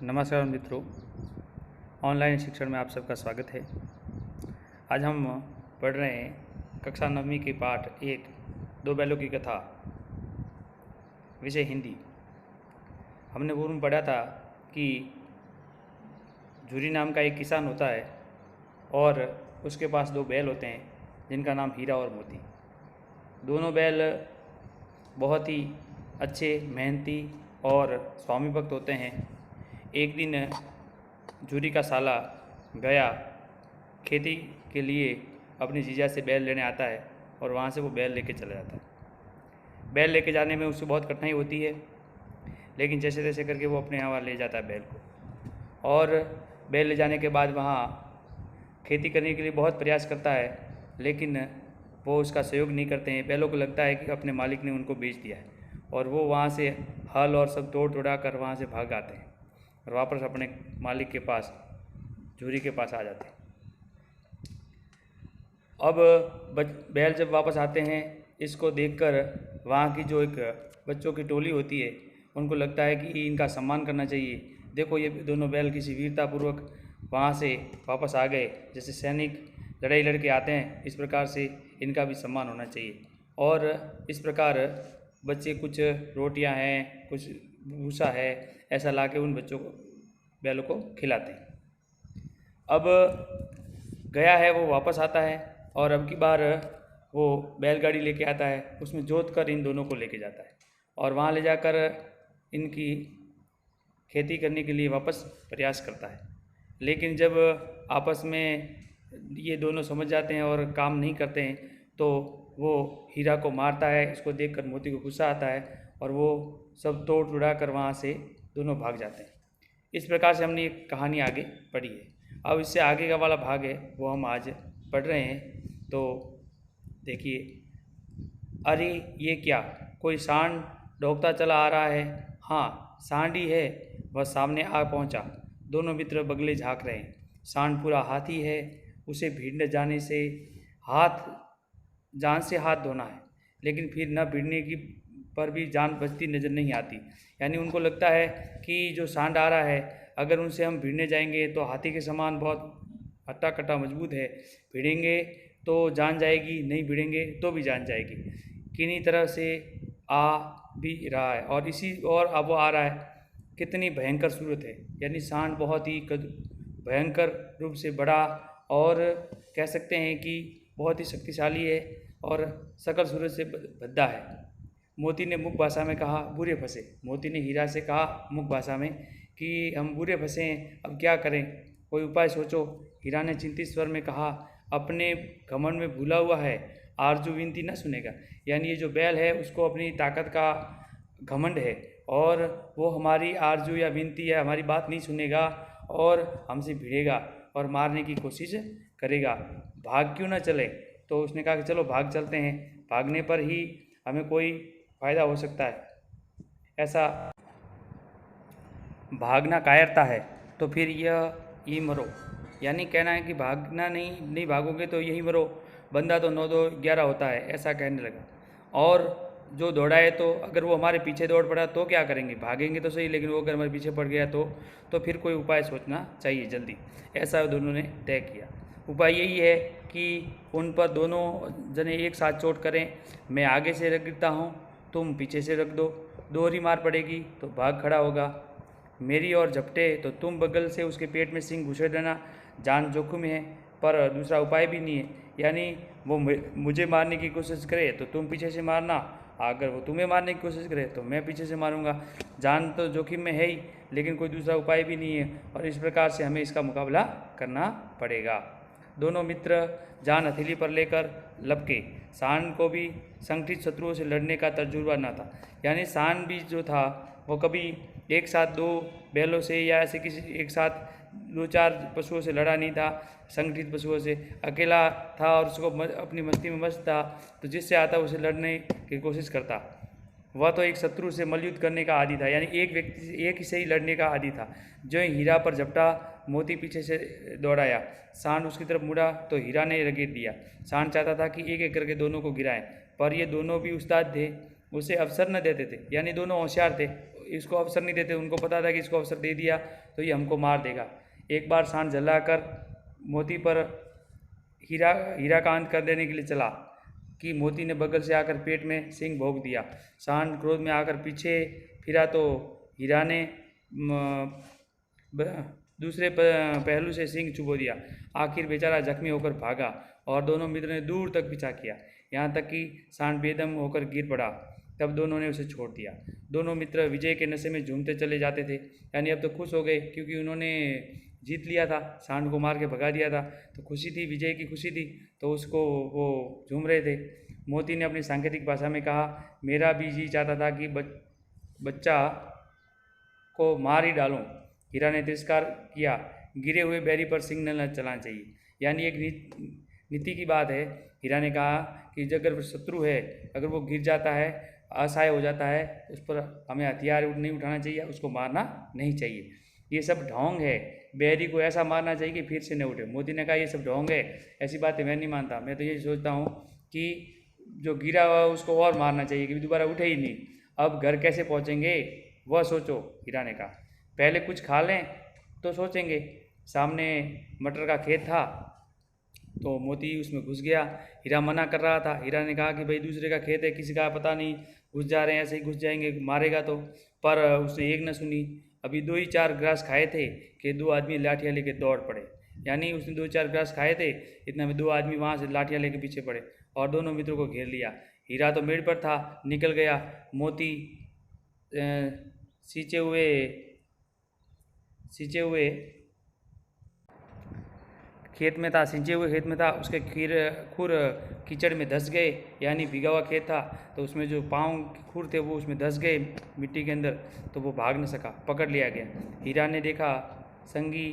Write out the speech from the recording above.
नमस्कार मित्रों, ऑनलाइन शिक्षण में आप सबका स्वागत है। आज हम पढ़ रहे हैं कक्षा 9वीं के पाठ 1 दो बैलों की कथा, विषय हिंदी। हमने पूर्व में पढ़ा था कि झूरी नाम का एक किसान होता है और उसके पास दो बैल होते हैं जिनका नाम हीरा और मोती। दोनों बैल बहुत ही अच्छे, मेहनती और स्वामी भक्त होते हैं। एक दिन झूरी का साला गया खेती के लिए अपनी जीजा से बैल लेने आता है और वहाँ से वो बैल लेके चला जाता है। बैल लेके जाने में उससे बहुत कठिनाई होती है, लेकिन जैसे तैसे करके वो अपने यहाँ ले जाता है बैल को। और बैल ले जाने के बाद वहाँ खेती करने के लिए बहुत प्रयास करता है, लेकिन वो उसका सहयोग नहीं करते हैं। बैलों को लगता है कि अपने मालिक ने उनको बेच दिया है और वो वहाँ से हल और सब तोड़ तोड़ा कर वहाँ से भाग आते हैं और वापस अपने मालिक के पास, झूरी के पास आ जाते हैं। अब बैल जब वापस आते हैं, इसको देखकर वहाँ की जो एक बच्चों की टोली होती है उनको लगता है कि इनका सम्मान करना चाहिए। देखो, ये दोनों बैल किसी वीरतापूर्वक वहाँ से वापस आ गए, जैसे सैनिक लड़ाई लड़के आते हैं, इस प्रकार से इनका भी सम्मान होना चाहिए। और इस प्रकार बच्चे कुछ रोटियां हैं, कुछ भूसा है, ऐसा लाके उन बच्चों को, बैलों को खिलाते हैं। अब गया है, वो वापस आता है और अब की बार वो बैलगाड़ी लेके आता है, उसमें जोत कर इन दोनों को लेके जाता है और वहाँ ले जाकर इनकी खेती करने के लिए वापस प्रयास करता है। लेकिन जब आपस में ये दोनों समझ जाते हैं और काम नहीं करते हैं, तो वो हीरा को मारता है। इसको देखकर मोती को गुस्सा आता है और वो सब तोड़ उड़ा कर वहाँ से दोनों भाग जाते हैं। इस प्रकार से हमने एक कहानी आगे पढ़ी है। अब इससे आगे का वाला भाग है वो हम आज पढ़ रहे हैं। तो देखिए, अरे ये क्या, कोई सांड डोंकता चला आ रहा है। हाँ, सांड ही है, वह सामने आ पहुंचा। दोनों मित्र बगले झांक रहे हैं। सांड पूरा हाथी है, उसे भिड़ जाने से जान से हाथ धोना है, लेकिन फिर न भिड़ने की पर भी जान बचती नज़र नहीं आती। यानी उनको लगता है कि जो सांड आ रहा है, अगर उनसे हम भिड़ने जाएंगे तो हाथी के समान बहुत हट्टा कट्टा मजबूत है, भिड़ेंगे तो जान जाएगी, नहीं भिड़ेंगे तो भी जान जाएगी। किन्हीं तरह से आ भी रहा है और अब वो आ रहा है। कितनी भयंकर सूरत है, यानी सांड बहुत ही भयंकर रूप से बड़ा और कह सकते हैं कि बहुत ही शक्तिशाली है और सकल सूरत से भद्दा है। मोती ने मुख भाषा में कहा, बुरे फंसे। मोती ने हीरा से कहा मुख भाषा में कि हम बुरे फंसे हैं, अब क्या करें, कोई उपाय सोचो। हीरा ने चिंतित स्वर में कहा, अपने घमंड में भूला हुआ है, आरजू विनती न सुनेगा। यानी ये जो बैल है उसको अपनी ताकत का घमंड है और वो हमारी आरजू या विनती या हमारी बात नहीं सुनेगा और हमसे भिड़ेगा और मारने की कोशिश करेगा। भाग क्यों ना चले। तो उसने कहा कि चलो भाग चलते हैं, भागने पर ही हमें कोई फ़ायदा हो सकता है। ऐसा भागना कायरता है तो फिर यही मरो। यानी कहना है कि भागना नहीं भागोगे तो यही मरो, बंदा तो 9 2 11 होता है, ऐसा कहने लगा। और जो दौड़ाए तो अगर वो हमारे पीछे दौड़ पड़ा तो क्या करेंगे, भागेंगे तो सही, लेकिन वो अगर हमारे पीछे पड़ गया तो फिर कोई उपाय सोचना चाहिए जल्दी। ऐसा दोनों ने तय किया। उपाय यही है कि उन पर दोनों जने एक साथ चोट करें। मैं आगे से रख गिरता हूँ, तुम पीछे से रख दो, दोहरी मार पड़ेगी तो भाग खड़ा होगा। मेरी और झपटे तो तुम बगल से उसके पेट में सिंह घुसेड़ देना, जान जोखिम है पर दूसरा उपाय भी नहीं है। यानी वो मुझे मारने की कोशिश करे तो तुम पीछे से मारना, अगर वो तुम्हें मारने की कोशिश करे तो मैं पीछे से मारूंगा। जान तो जोखिम में है ही, लेकिन कोई दूसरा उपाय भी नहीं है और इस प्रकार से हमें इसका मुकाबला करना पड़ेगा। दोनों मित्र जान हथेली पर लेकर लपके। सांड को भी संगठित शत्रुओं से लड़ने का तजुर्बा न था। यानी सांड भी जो था वो कभी एक साथ 2 बैलों से या ऐसे किसी एक साथ 2-4 पशुओं से लड़ा नहीं था, संगठित पशुओं से अकेला था और उसको अपनी मस्ती में मस्त था, तो जिससे आता उसे लड़ने की कोशिश करता। वह तो एक शत्रु से मल्लयुद्ध करने का आदी था, यानी एक व्यक्ति से एक ही से ही लड़ने का आदी था। जो हीरा पर झपटा, मोती पीछे से दौड़ाया, सांड उसकी तरफ मुड़ा तो हीरा ने रगेड़ दिया। सांड चाहता था कि एक एक करके दोनों को गिराएं, पर ये दोनों भी उस्ताद थे, उसे अवसर न देते थे। यानी दोनों होशियार थे, इसको अवसर नहीं देते। उनको पता था कि इसको अवसर दे दिया तो ये हमको मार देगा। एक बार सांड जलाकर मोती पर हीरा का अंत कर देने के लिए चला कि मोती ने बगल से आकर पेट में सिंह भोंक दिया। सांड क्रोध में आकर पीछे फिरा तो हीरा ने दूसरे पहलू से सिंह चुबो दिया। आखिर बेचारा जख्मी होकर भागा और दोनों मित्र ने दूर तक पीछा किया, यहाँ तक कि सांड बेदम होकर गिर पड़ा। तब दोनों ने उसे छोड़ दिया। दोनों मित्र विजय के नशे में झूमते चले जाते थे, यानी अब तो खुश हो गए क्योंकि उन्होंने जीत लिया था, सांड को मार के भगा दिया था, तो खुशी थी, विजय की खुशी थी, तो उसको वो झूम रहे थे। मोती ने अपनी सांकेतिक भाषा में कहा, मेरा भी जी चाहता था कि बच्चा को मार ही डालूं। हीरा ने तिरस्कार किया, गिरे हुए बैरी पर सिंह न चलाना चाहिए, यानी एक नीति की बात है। हीरा ने कहा कि अगर शत्रु है, अगर वो गिर जाता है, असहाय हो जाता है, उस पर हमें हथियार नहीं उठाना चाहिए, उसको मारना नहीं चाहिए। ये सब ढोंग है, बैरी को ऐसा मारना चाहिए कि फिर से न उठे। मोदी ने कहा ये सब ढोंग है, ऐसी बातें मैं नहीं मानता। मैं तो ये सोचता हूँ कि जो गिरा हुआ उसको और मारना चाहिए कि दोबारा उठे ही नहीं। अब घर कैसे पहुँचेंगे वह सोचो, हीरा ने कहा। पहले कुछ खा लें तो सोचेंगे। सामने मटर का खेत था तो मोती उसमें घुस गया। हीरा मना कर रहा था। हीरा ने कहा कि भाई दूसरे का खेत है, किसी का पता नहीं, घुस जा रहे हैं, ऐसे ही घुस जाएंगे, मारेगा तो। पर उसने एक न सुनी। अभी 2 ही 4 ग्रास खाए थे कि 2 आदमी लाठियाँ लेके दौड़ पड़े, यानी उसने 2-4 ग्रास खाए थे, इतना में 2 आदमी वहाँ से लाठियाँ लेके पीछे पड़े और दोनों मित्रों को घेर लिया। हीरा तो मेड़ पर था, निकल गया। मोती सींचे हुए खेत में था, उसके खुर कीचड़ में धंस गए, यानी भीगा हुआ खेत था तो उसमें जो पाँव के खुर थे वो उसमें धंस गए मिट्टी के अंदर, तो वो भाग न सका, पकड़ लिया गया। हीरा ने देखा संगी